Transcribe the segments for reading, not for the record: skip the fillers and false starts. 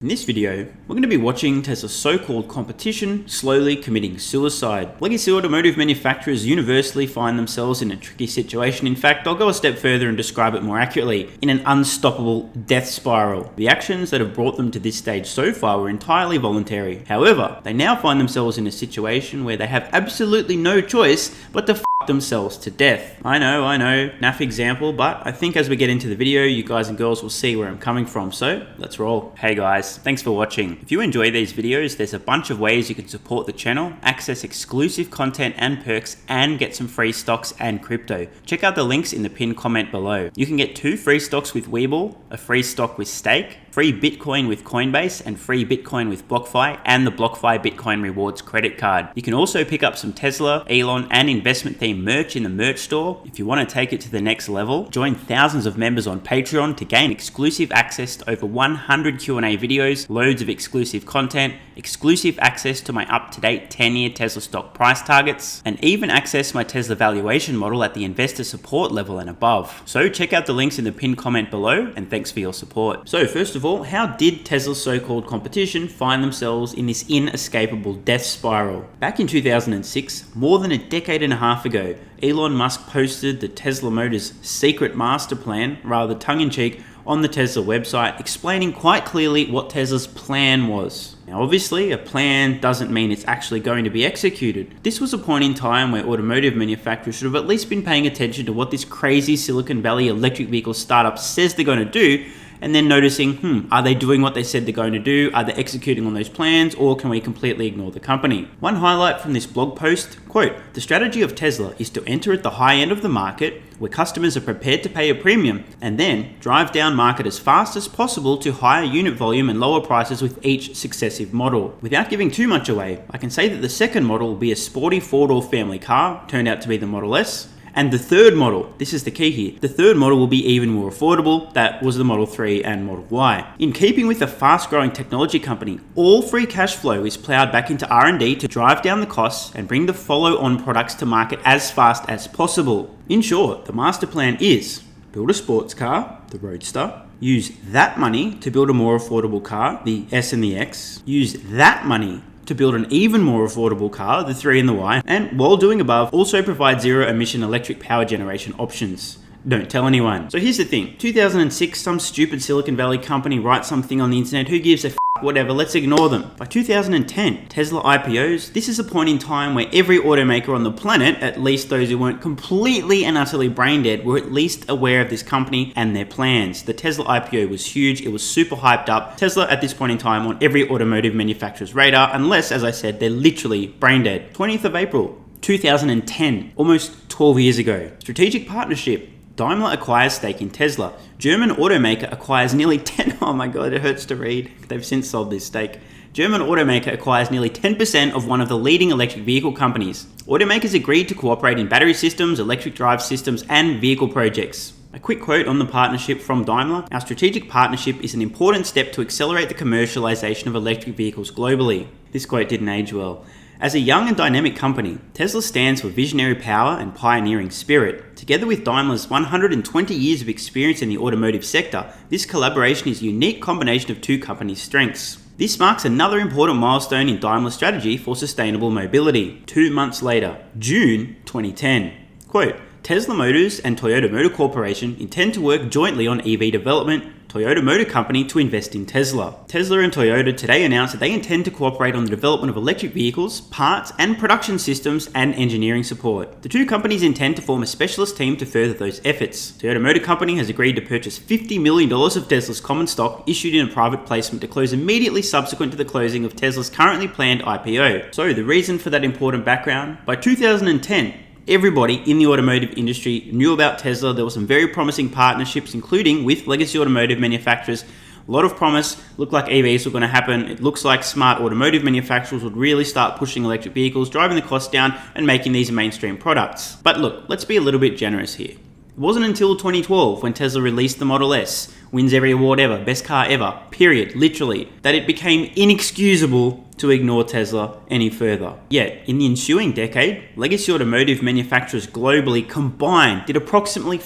In this video, we're going to be watching Tesla's so-called competition slowly committing suicide. Legacy automotive manufacturers universally find themselves in a tricky situation. In fact, I'll go a step further and describe it more accurately, in an unstoppable death spiral. The actions that have brought them to this stage so far were entirely voluntary. However, they now find themselves in a situation where they have absolutely no choice but to themselves to death. I know, naff example, but I think as we get into the video, you guys and girls will see where I'm coming from, so let's roll. Hey guys, thanks for watching. If you enjoy these videos, there's a bunch of ways you can support the channel, access exclusive content and perks, and get some free stocks and crypto. Check out the links in the pinned comment below. You can get 2 free stocks with WeBull, a free stock with Stake, free Bitcoin with Coinbase, and free Bitcoin with BlockFi, and the BlockFi Bitcoin Rewards credit card. You can also pick up some Tesla, Elon, and investment themed merch in the merch store. If you want to take it to the next level, join thousands of members on Patreon to gain exclusive access to over 100 Q&A videos, loads of exclusive content, exclusive access to my up-to-date 10-year Tesla stock price targets, and even access my Tesla valuation model at the investor support level and above. So check out the links in the pinned comment below, and thanks for your support. So first of all, how did Tesla's so-called competition find themselves in this inescapable death spiral? Back in 2006, more than a decade and a half ago, Elon Musk posted the Tesla Motors secret master plan, rather tongue-in-cheek, on the Tesla website, explaining quite clearly what Tesla's plan was. Now obviously, a plan doesn't mean it's actually going to be executed. This was a point in time where automotive manufacturers should have at least been paying attention to what this crazy Silicon Valley electric vehicle startup says they're going to do, and then noticing, are they doing what they said they're going to do? Are they executing on those plans, or can we completely ignore the company? One highlight from this blog post, quote, "The strategy of Tesla is to enter at the high end of the market where customers are prepared to pay a premium and then drive down market as fast as possible to higher unit volume and lower prices with each successive model." Without giving too much away, I can say that the second model will be a sporty 4-door family car, turned out to be the Model S. And the third model, this is the key here, the third model will be even more affordable. That was the Model 3 and Model Y. In keeping with a fast-growing technology company, all free cash flow is plowed back into R&D to drive down the costs and bring the follow-on products to market as fast as possible. In short, the master plan is build a sports car, the Roadster, use that money to build a more affordable car, the S and the X, use that money to build an even more affordable car, the 3 and the Y, and while doing above, also provide zero-emission electric power generation options. Don't tell anyone. So here's the thing, 2006, some stupid Silicon Valley company writes something on the internet, who gives a f***, whatever, let's ignore them. By 2010, Tesla IPOs, this is a point in time where every automaker on the planet, at least those who weren't completely and utterly brain dead, were at least aware of this company and their plans. The Tesla IPO was huge, it was super hyped up. Tesla at this point in time on every automotive manufacturer's radar, unless, as I said, they're literally brain dead. 20th of April, 2010, almost 12 years ago. Strategic partnership. Daimler acquires stake in Tesla. German automaker acquires nearly 10... Oh my god, it hurts to read. They've since sold this stake. German automaker acquires nearly 10% of one of the leading electric vehicle companies. Automakers agreed to cooperate in battery systems, electric drive systems, and vehicle projects. A quick quote on the partnership from Daimler. "Our strategic partnership is an important step to accelerate the commercialization of electric vehicles globally." This quote didn't age well. As a young and dynamic company, Tesla stands for visionary power and pioneering spirit. Together with Daimler's 120 years of experience in the automotive sector, this collaboration is a unique combination of two companies' strengths. This marks another important milestone in Daimler's strategy for sustainable mobility. 2 months later, June 2010. Quote, "Tesla Motors and Toyota Motor Corporation intend to work jointly on EV development. Toyota Motor Company to invest in Tesla." Tesla and Toyota today announced that they intend to cooperate on the development of electric vehicles, parts and production systems and engineering support. The two companies intend to form a specialist team to further those efforts. Toyota Motor Company has agreed to purchase $50 million of Tesla's common stock issued in a private placement to close immediately subsequent to the closing of Tesla's currently planned IPO. So the reason for that important background, by 2010, everybody in the automotive industry knew about Tesla. There were some very promising partnerships, including with legacy automotive manufacturers. A lot of promise. Looked like EVs were going to happen. It looks like smart automotive manufacturers would really start pushing electric vehicles, driving the cost down, and making these mainstream products. But look, let's be a little bit generous here. It wasn't until 2012 when Tesla released the Model S, wins every award ever, best car ever, period, literally, that it became inexcusable to ignore Tesla any further. Yet, in the ensuing decade, legacy automotive manufacturers globally combined did approximately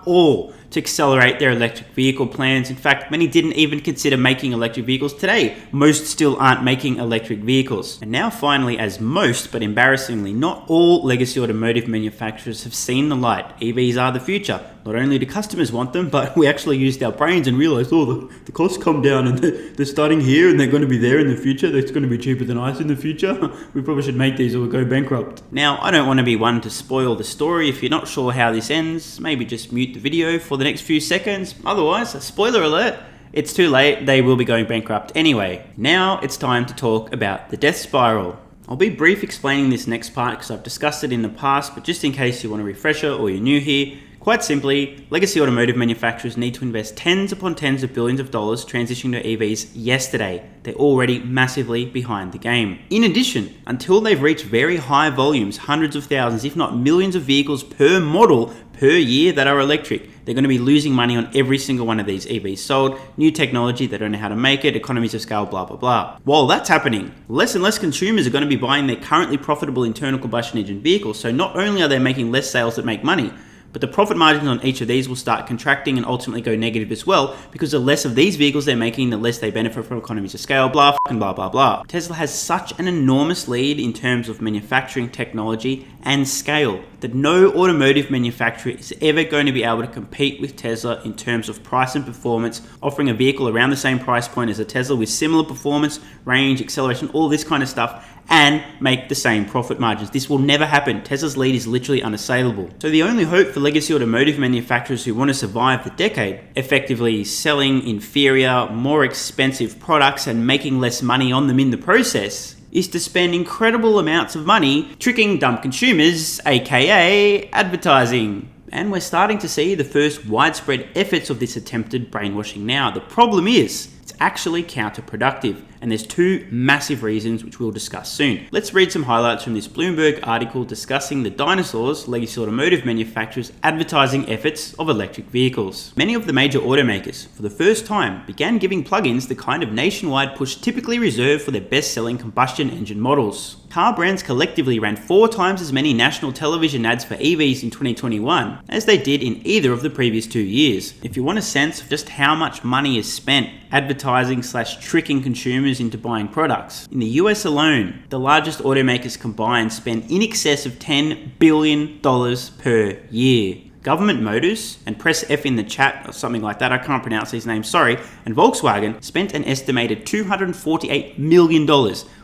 all to accelerate their electric vehicle plans. In fact, many didn't even consider making electric vehicles. Today, most still aren't making electric vehicles. And now finally, as most, but embarrassingly not all legacy automotive manufacturers have seen the light. EVs are the future. Not only do customers want them, but we actually used our brains and realized, the costs come down and they're starting here and they're going to be there in the future. That's going to be cheaper than ICE in the future. We probably should make these or we'll go bankrupt. Now, I don't want to be one to spoil the story. If you're not sure how this ends, maybe just mute the video for the next few seconds. Otherwise, spoiler alert, it's too late. They will be going bankrupt anyway. Now it's time to talk about the death spiral. I'll be brief explaining this next part because I've discussed it in the past, but just in case you want a refresher or you're new here, quite simply, legacy automotive manufacturers need to invest tens upon tens of billions of dollars transitioning to EVs yesterday. They're already massively behind the game. In addition, until they've reached very high volumes, hundreds of thousands, if not millions of vehicles per model per year that are electric, they're going to be losing money on every single one of these EVs sold. New technology, they don't know how to make it, economies of scale, blah, blah, blah. While that's happening, less and less consumers are going to be buying their currently profitable internal combustion engine vehicles. So not only are they making less sales that make money, but the profit margins on each of these will start contracting and ultimately go negative as well, because the less of these vehicles they're making, the less they benefit from economies of scale, blah, blah, blah, blah. Tesla has such an enormous lead in terms of manufacturing technology and scale that no automotive manufacturer is ever going to be able to compete with Tesla in terms of price and performance, offering a vehicle around the same price point as a Tesla with similar performance, range, acceleration, all this kind of stuff, and make the same profit margins. This will never happen. Tesla's lead is literally unassailable. So the only hope for legacy automotive manufacturers who want to survive the decade, effectively selling inferior, more expensive products and making less money on them in the process, is to spend incredible amounts of money tricking dumb consumers, aka advertising. And we're starting to see the first widespread efforts of this attempted brainwashing now. The problem is, it's actually counterproductive, and there's two massive reasons which we'll discuss soon. Let's read some highlights from this Bloomberg article discussing the dinosaurs, legacy automotive manufacturers' advertising efforts of electric vehicles. Many of the major automakers, for the first time, began giving plug-ins the kind of nationwide push typically reserved for their best-selling combustion engine models. Car brands collectively ran 4 times as many national television ads for EVs in 2021 as they did in either of the previous 2 years. If you want a sense of just how much money is spent advertising/tricking consumers into buying products, in the US alone, the largest automakers combined spend in excess of $10 billion per year. Government Motors, and press F in the chat or something like that, I can't pronounce these names, sorry, and Volkswagen spent an estimated $248 million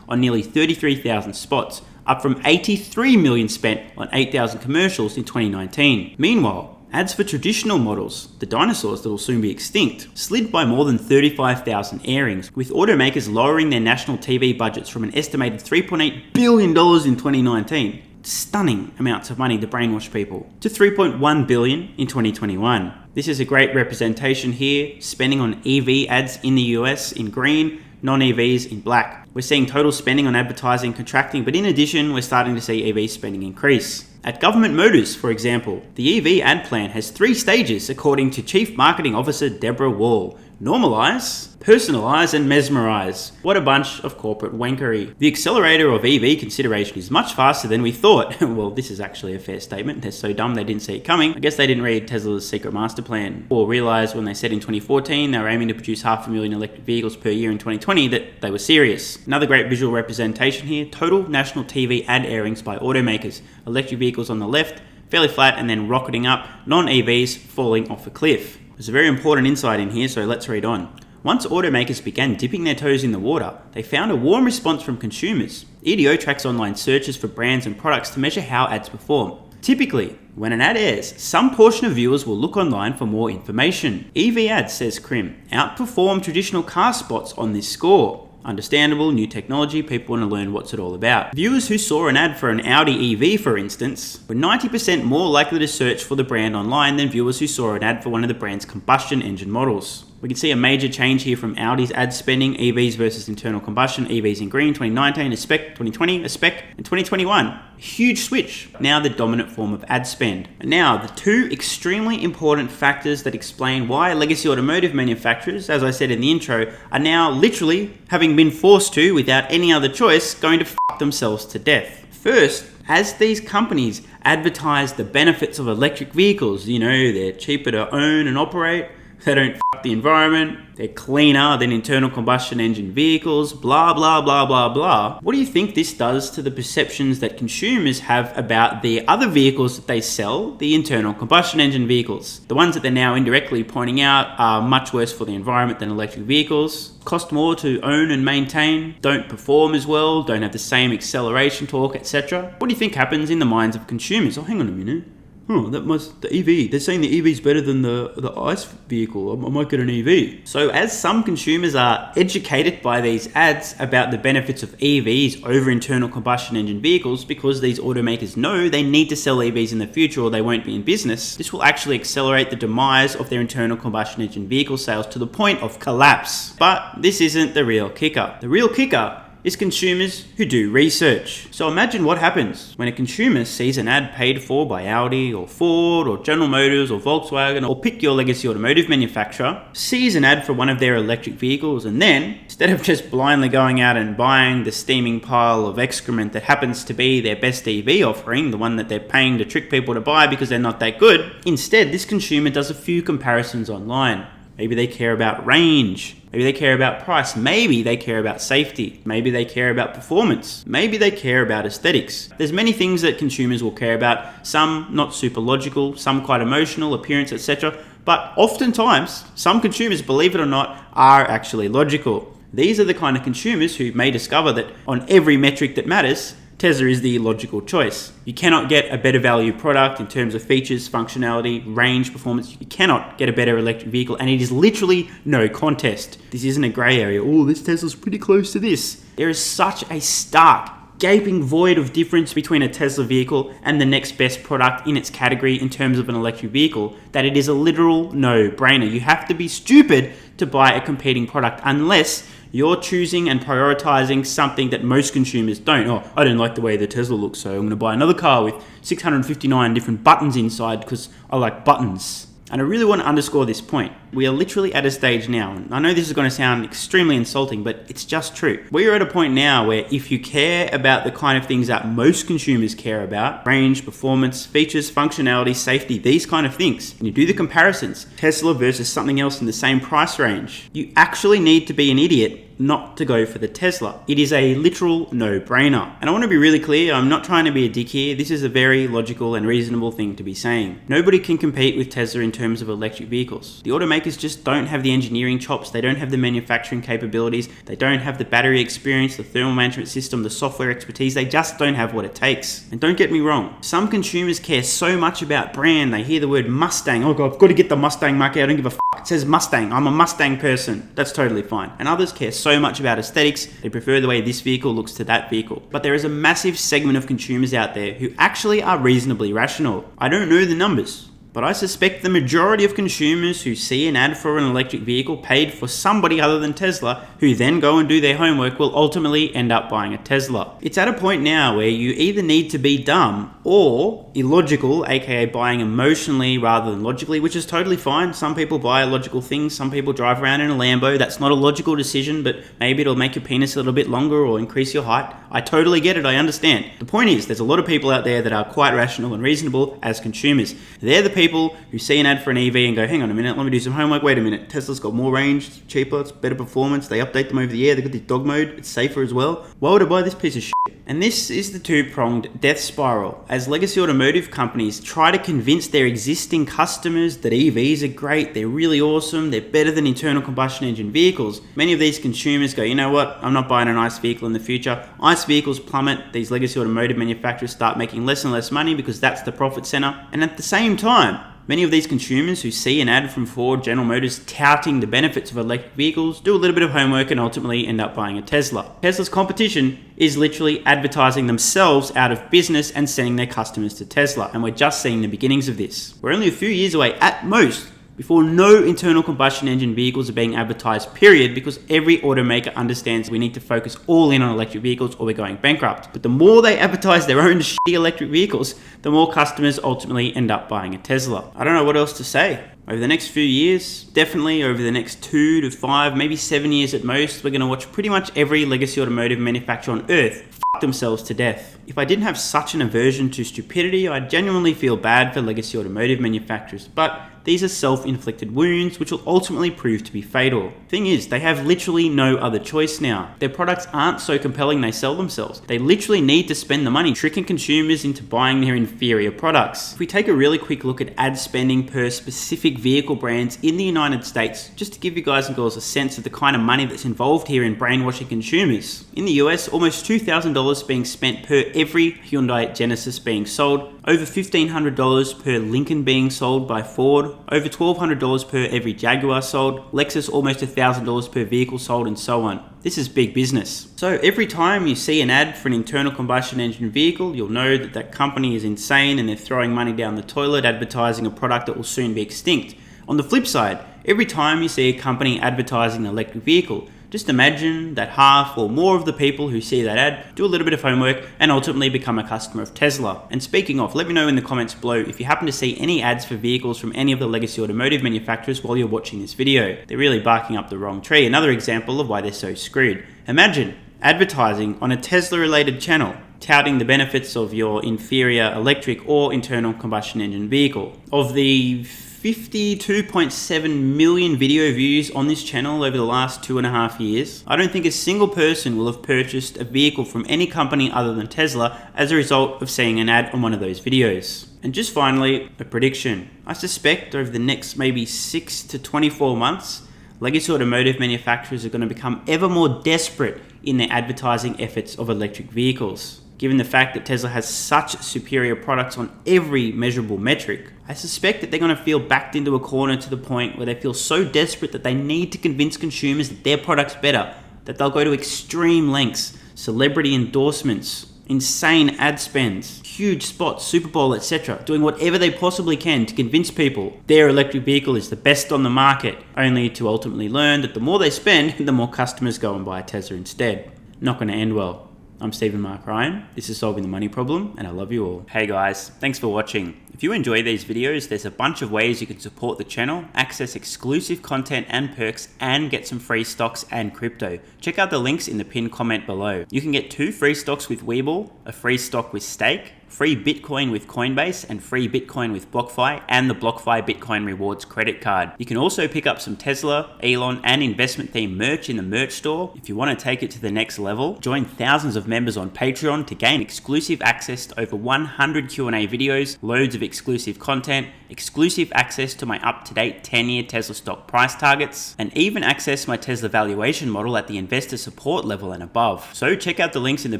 on nearly 33,000 spots, up from $83 million spent on 8,000 commercials in 2019. Meanwhile, ads for traditional models, the dinosaurs that will soon be extinct, slid by more than 35,000 airings, with automakers lowering their national TV budgets from an estimated $3.8 billion in 2019, stunning amounts of money to brainwash people, to $3.1 billion in 2021. This is a great representation here, spending on EV ads in the US in green, non-EVs in black. We're seeing total spending on advertising contracting, but in addition, we're starting to see EV spending increase. At Government Motors, for example, the EV ad plan has 3 stages according to Chief Marketing Officer Deborah Wall. Normalize, personalize, and mesmerize. What a bunch of corporate wankery. The accelerator of EV consideration is much faster than we thought. Well, this is actually a fair statement. They're so dumb they didn't see it coming. I guess they didn't read Tesla's secret master plan, or realize when they said in 2014 they were aiming to produce 500,000 electric vehicles per year in 2020 that they were serious. Another great visual representation here, total national TV ad airings by automakers. Electric vehicles on the left, fairly flat and then rocketing up, non-EVs falling off a cliff. There's a very important insight in here, so let's read on. Once automakers began dipping their toes in the water, they found a warm response from consumers. EDO tracks online searches for brands and products to measure how ads perform. Typically, when an ad airs, some portion of viewers will look online for more information. EV ads, says Krim, outperform traditional car spots on this score. Understandable, new technology, people want to learn what's it all about. Viewers who saw an ad for an Audi EV, for instance, were 90% more likely to search for the brand online than viewers who saw an ad for one of the brand's combustion engine models. We can see a major change here from Audi's ad spending, EVs versus internal combustion, EVs in green, 2019, a spec, 2020, a spec, and 2021. A huge switch, now the dominant form of ad spend. And now, the 2 extremely important factors that explain why legacy automotive manufacturers, as I said in the intro, are now literally, having been forced to, without any other choice, going to f*** themselves to death. First, as these companies advertise the benefits of electric vehicles, they're cheaper to own and operate, they don't fuck the environment, they're cleaner than internal combustion engine vehicles, blah, blah, blah, blah, blah. What do you think this does to the perceptions that consumers have about the other vehicles that they sell, the internal combustion engine vehicles? The ones that they're now indirectly pointing out are much worse for the environment than electric vehicles, cost more to own and maintain, don't perform as well, don't have the same acceleration torque, etc. What do you think happens in the minds of consumers? Oh, hang on a minute. The EV. They're saying the EV is better than the ICE vehicle. I might get an EV. So as some consumers are educated by these ads about the benefits of EVs over internal combustion engine vehicles, because these automakers know they need to sell EVs in the future or they won't be in business, this will actually accelerate the demise of their internal combustion engine vehicle sales to the point of collapse. But this isn't the real kicker. The real kicker is consumers who do research. So imagine what happens when a consumer sees an ad paid for by Audi or Ford or General Motors or Volkswagen, or pick your legacy automotive manufacturer, sees an ad for one of their electric vehicles, and then, instead of just blindly going out and buying the steaming pile of excrement that happens to be their best EV offering, the one that they're paying to trick people to buy because they're not that good, instead this consumer does a few comparisons online. Maybe they care about range. Maybe they care about price. Maybe they care about safety. Maybe they care about performance. Maybe they care about aesthetics. There's many things that consumers will care about. Some not super logical, some quite emotional, appearance, etc. But oftentimes, some consumers, believe it or not, are actually logical. These are the kind of consumers who may discover that on every metric that matters, Tesla is the logical choice. You cannot get a better value product in terms of features, functionality, range, performance. You cannot get a better electric vehicle, and it is literally no contest. This isn't a grey area. Oh, this Tesla's pretty close to this. There is such a stark, gaping void of difference between a Tesla vehicle and the next best product in its category in terms of an electric vehicle that it is a literal no-brainer. You have to be stupid to buy a competing product unless you're choosing and prioritizing something that most consumers don't. Oh, I don't like the way the Tesla looks, so I'm going to buy another car with 659 different buttons inside because I like buttons. And I really want to underscore this point. We are literally at a stage now, and I know this is going to sound extremely insulting, but it's just true. We are at a point now where if you care about the kind of things that most consumers care about, range, performance, features, functionality, safety, these kind of things, and you do the comparisons, Tesla versus something else in the same price range, you actually need to be an idiot not to go for the Tesla. It is a literal no-brainer. And I want to be really clear, I'm not trying to be a dick here. This is a very logical and reasonable thing to be saying. Nobody can compete with Tesla in terms of electric vehicles. The automakers just don't have the engineering chops, they don't have the manufacturing capabilities, they don't have the battery experience, the thermal management system, the software expertise, they just don't have what it takes. And don't get me wrong, some consumers care so much about brand, they hear the word Mustang, oh god, I've got to get the Mustang market, I don't give a f***, it says Mustang, I'm a Mustang person, that's totally fine. And others care so much about aesthetics, they prefer the way this vehicle looks to that vehicle. But there is a massive segment of consumers out there who actually are reasonably rational. I don't know the numbers, but I suspect the majority of consumers who see an ad for an electric vehicle paid for somebody other than Tesla, who then go and do their homework, will ultimately end up buying a Tesla. It's at a point now where you either need to be dumb or illogical, aka buying emotionally rather than logically, which is totally fine. Some people buy illogical things, some people drive around in a Lambo. That's not a logical decision, but maybe it'll make your penis a little bit longer or increase your height. I totally get it, I understand. The point is, there's a lot of people out there that are quite rational and reasonable as consumers. They're the people who see an ad for an EV and go, hang on a minute, let me do some homework, wait a minute, Tesla's got more range, it's cheaper, it's better performance, they update them over the air, they've got this dog mode, it's safer as well. Why would I buy this piece of shit? And this is the two-pronged death spiral. As legacy automotive companies try to convince their existing customers that EVs are great, they're really awesome, they're better than internal combustion engine vehicles, many of these consumers go, you know what, I'm not buying an ICE vehicle in the future. ICE vehicles plummet, these legacy automotive manufacturers start making less and less money because that's the profit center. And at the same time, many of these consumers who see an ad from Ford, General Motors touting the benefits of electric vehicles do a little bit of homework and ultimately end up buying a Tesla. Tesla's competition is literally advertising themselves out of business and sending their customers to Tesla, and we're just seeing the beginnings of this. We're only a few years away at most before no internal combustion engine vehicles are being advertised, period, because every automaker understands we need to focus all in on electric vehicles or we're going bankrupt. But the more they advertise their own shitty electric vehicles, the more customers ultimately end up buying a Tesla. I don't know what else to say. Over the next few years, definitely over the next 2 to 5, maybe 7 years at most, we're going to watch pretty much every legacy automotive manufacturer on earth themselves to death. If I didn't have such an aversion to stupidity, I'd genuinely feel bad for legacy automotive manufacturers, but these are self-inflicted wounds which will ultimately prove to be fatal. Thing is, they have literally no other choice now. Their products aren't so compelling they sell themselves. They literally need to spend the money tricking consumers into buying their inferior products. If we take a really quick look at ad spending per specific vehicle brands in the United States, just to give you guys and girls a sense of the kind of money that's involved here in brainwashing consumers. In the US, almost $2,000 being spent per every Hyundai Genesis being sold, over $1,500 per Lincoln being sold by Ford, over $1,200 per every Jaguar sold, Lexus almost $1,000 per vehicle sold, and so on. This is big business. So every time you see an ad for an internal combustion engine vehicle, you'll know that that company is insane and they're throwing money down the toilet advertising a product that will soon be extinct. On the flip side, every time you see a company advertising an electric vehicle, just imagine that half or more of the people who see that ad do a little bit of homework and ultimately become a customer of Tesla. And speaking of, let me know in the comments below if you happen to see any ads for vehicles from any of the legacy automotive manufacturers while you're watching this video. They're really barking up the wrong tree. Another example of why they're so screwed. Imagine advertising on a Tesla related channel, touting the benefits of your inferior electric or internal combustion engine vehicle. Of the 52.7 million video views on this channel over the last 2.5 years, I don't think a single person will have purchased a vehicle from any company other than Tesla as a result of seeing an ad on one of those videos. And just finally, a prediction. I suspect over the next maybe 6 to 24 months, legacy automotive manufacturers are going to become ever more desperate in their advertising efforts of electric vehicles. Given the fact that Tesla has such superior products on every measurable metric, I suspect that they're going to feel backed into a corner to the point where they feel so desperate that they need to convince consumers that their product's better, that they'll go to extreme lengths, celebrity endorsements, insane ad spends, huge spots, Super Bowl, etc., doing whatever they possibly can to convince people their electric vehicle is the best on the market, only to ultimately learn that the more they spend, the more customers go and buy a Tesla instead. Not going to end well. I'm Stephen Mark Ryan, this is Solving the Money Problem, and I love you all. Hey guys, thanks for watching. If you enjoy these videos, there's a bunch of ways you can support the channel, access exclusive content and perks, and get some free stocks and crypto. Check out the links in the pinned comment below. You can get 2 free stocks with WeBull, a free stock with Stake, free Bitcoin with Coinbase, and free Bitcoin with BlockFi, and the BlockFi Bitcoin Rewards credit card. You can also pick up some Tesla, Elon, and investment themed merch in the merch store. If you want to take it to the next level, join thousands of members on Patreon to gain exclusive access to over 100 Q&A videos, loads of exclusive content, exclusive access to my up-to-date 10-year Tesla stock price targets, and even access my Tesla valuation model at the investor support level and above. So check out the links in the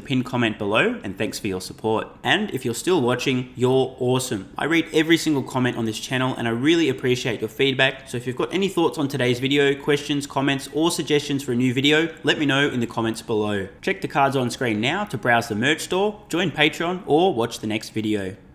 pinned comment below, and thanks for your support. And if you're still watching, you're awesome. I read every single comment on this channel and I really appreciate your feedback. So if you've got any thoughts on today's video, questions, comments, or suggestions for a new video, let me know in the comments below. Check the cards on screen now to browse the merch store, join Patreon, or watch the next video.